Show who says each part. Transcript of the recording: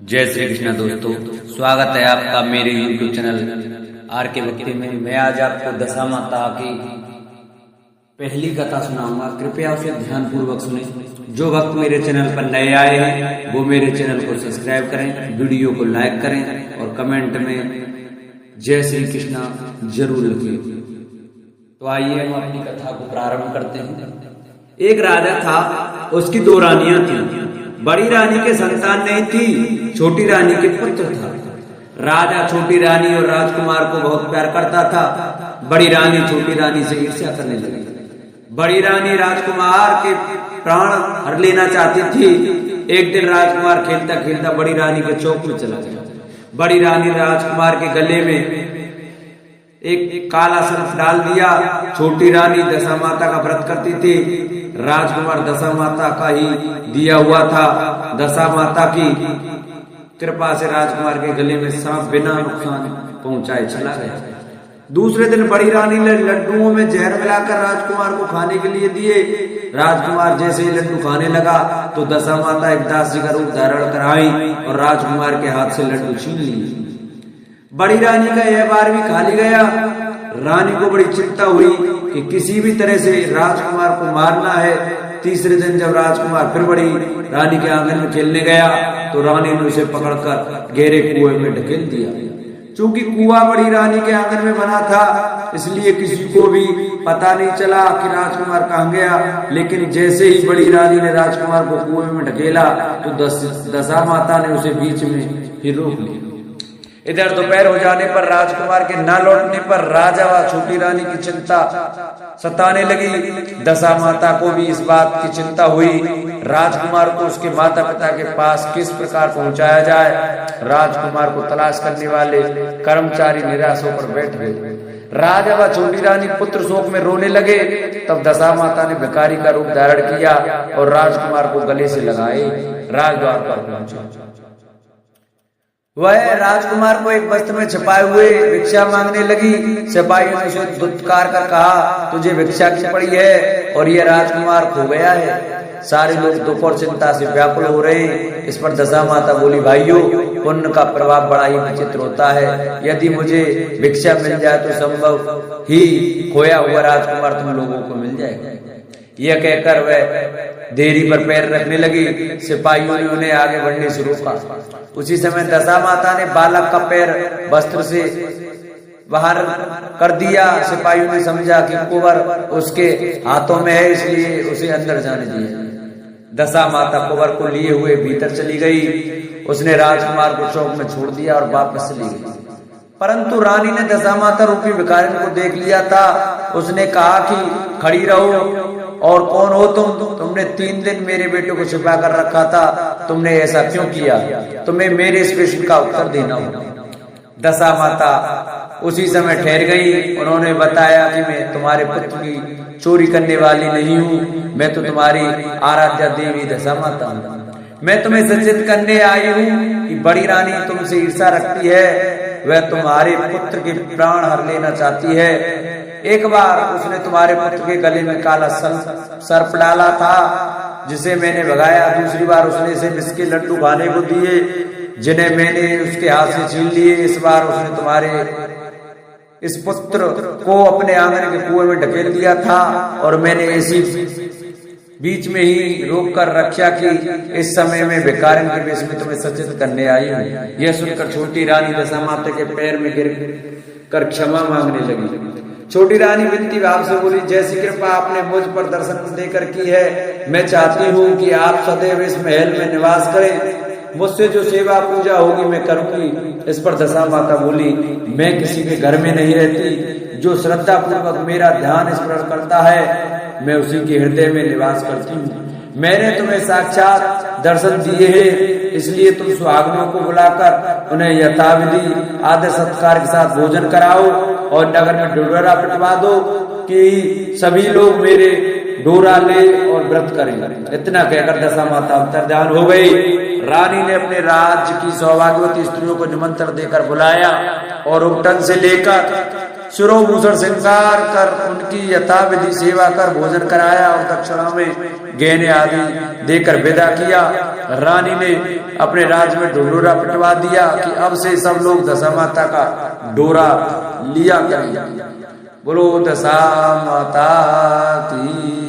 Speaker 1: जय श्री कृष्ण दोस्तों, स्वागत है आपका मेरे YouTube चैनल आर के भक्ति में। मैं आज आपको दशा माता की पहली कथा सुनाऊंगा, कृपया उसे ध्यान पूर्वक सुने। जो भक्त मेरे चैनल पर नए आए हैं वो मेरे चैनल को सब्सक्राइब करें, वीडियो को लाइक करें और कमेंट में जय श्री कृष्ण जरूर लिखिए। तो आइए हम अपनी कथा को प्रारंभ करते हैं। एक राजा था, उसकी दो रानियां थी। बड़ी रानी के संतान नहीं थी, छोटी रानी के पुत्र था। राजा छोटी रानी और राजकुमार को बहुत प्यार करता था। बड़ी रानी छोटी रानी से ईर्ष्या करने लगी। बड़ी रानी राजकुमार के प्राण हर लेना चाहती थी। एक दिन राजकुमार खेलता खेलता बड़ी रानी के चौक में चला गया। बड़ी रानी राजकुमार के गले में एक काला सर्प डाल दिया। छोटी रानी दशा माता का व्रत करती थी। राजकुमार दशा माता का ही दिया हुआ था। दशा माता की कृपा से राजकुमार के गले में सांप बिना नुकसान पहुंचाए चला गया। दूसरे दिन बड़ी रानी ने लड्डुओं में जहर मिलाकर राजकुमार को खाने के लिए दिए। राजकुमार जैसे ही लड्डू खाने लगा तो दशा माता एक दासी का रूप धारण कर आई और राजकुमार के हाथ से लड्डू छीन लिए। बड़ी रानी का यह बार भी खाली गया। रानी को बड़ी चिंता हुई कि किसी भी तरह से राजकुमार को मारना है। तीसरे दिन जब राजकुमार फिर बड़ी रानी के आंगन में खेलने गया तो रानी ने उसे पकड़कर गहरे कुएं में ढकेल दिया। चूंकि कुआं बड़ी रानी के आंगन में बना था, इसलिए किसी को भी पता नहीं चला कि राजकुमार कहाँ गया। लेकिन जैसे ही बड़ी रानी ने राजकुमार को कुएं में ढकेला तो दशा माता ने उसे बीच में ही रोक लिया। इधर दोपहर हो जाने पर राजकुमार के न लौटने पर राजा व छोटी रानी की चिंता सताने लगी। दशा माता को भी इस बात की चिंता हुई। राजकुमार को उसके माता पिता के पास किस प्रकार पहुंचाया जाए। राजकुमार को तलाश करने वाले कर्मचारी निराश होकर बैठ गए। राजा व छोटी रानी पुत्र शोक में रोने लगे। तब दशा माता ने भिखारी का रूप धारण किया और राजकुमार को गले से लगाए राजद्वार पर पहुंचा। वह राजकुमार को एक वस्त्र में छिपाए हुए भिक्षा मांगने लगी। सिपाहियों ने उसे धुतकार कर कहा, तुझे भिक्षा की पड़ी है और यह राजकुमार खो गया है। सारे लोग दुख और चिंता से व्याकुल हो रहे। इस पर दशा माता बोली, भाइयों, पुण्य का प्रभाव बड़ा ही विचित्र होता है। यदि मुझे भिक्षा मिल जाए तो संभव ही खोया हुआ राजकुमार तुम लोगों को मिल जाएगा। यह कहकर वह देरी पर पैर रखने लगी। सिपाहियों ने उन्हें आगे बढ़ने से रोका। उसी समय दशा माता ने बालक का पैर वस्त्र से बाहर कर दिया। सिपाहियों ने समझा कि कुंवर उसके हाथों में है, इसलिए उसे अंदर जाने दिया। दशा माता कुंवर को लिए हुए भीतर चली गई। उसने राजकुमार को चौक में छोड़ दिया और वापस चली गई। परंतु रानी ने दशा माता रूपी भिखारिन को देख लिया था। उसने कहा कि खड़ी रहो और कौन हो तुम? तुमने 3 दिन मेरे बेटे को छिपा कर रखा था, तुमने ऐसा क्यों किया? तुम्हें मेरे इस प्रश्न का उत्तर देना होगा। दशा माता उसी समय ठहर गई। उन्होंने बताया कि मैं तुम्हारे पुत्र की चोरी करने वाली नहीं हूँ, मैं तो तुम्हारी आराध्या देवी दशा माता हूँ। मैं तुम्हें सचेत करने आई हूँ कि बड़ी रानी तुमसे ईर्ष्या रखती है। वह तुम्हारे पुत्र के प्राण हर लेना चाहती है। एक बार उसने तुम्हारे पुत्र के गले में काला सर्प डाला था, जिसे मैंने भगाया। दूसरी बार उसने इसे विष के लड्डू खाने को दिए, जिन्हें मैंने उसके हाथ से छीन लिए। इस बार उसने तुम्हारे इस पुत्र को अपने आंगन के कुएं में ढकेल दिया था और मैंने इसी बीच में ही रोक कर रखा कि इस समय में भिखारिन के वेश में तुम्हें सचेत करने आई हूँ। यह सुनकर छोटी रानी दशा माता के पैर में गिर कर क्षमा मांगने लगी। छोटी रानी विनती भाव से बोली, जैसी कृपा आपने मुझ पर दर्शन देकर की है, मैं चाहती हूँ कि आप सदैव इस महल में निवास करें। मुझसे जो सेवा पूजा होगी मैं करूंगी। इस पर दशा माता बोली, मैं किसी के घर में नहीं रहती। जो श्रद्धा पूर्वक मेरा ध्यान स्मरण करता है मैं उसी के हृदय में निवास करती हूँ। मैंने तुम्हें साक्षात दर्शन दिए हैं, इसलिए तुम सुहागनों को बुलाकर उन्हें यथाविधि आदर सत्कार के साथ भोजन कराओ और नगर में ढिंढोरा पिटवा दो कि सभी लोग मेरे डोरा ले और व्रत करें। इतना कहकर दशा माता अंतर्ध्यान हो गई। रानी ने अपने राज्य की सौभाग्यवती स्त्रियों को निमंत्रण देकर बुलाया और उबटन से लेकर सुरोभूषण श्रृंगार कर उनकी यथाविधि सेवा कर भोजन कराया और दक्षिणा में गहने आदि देकर विदा किया। रानी ने अपने राज्य में ढोरा पिटवा दिया कि अब से सब लोग दशा माता का डोरा लिया करें। बोलो दशा माता की।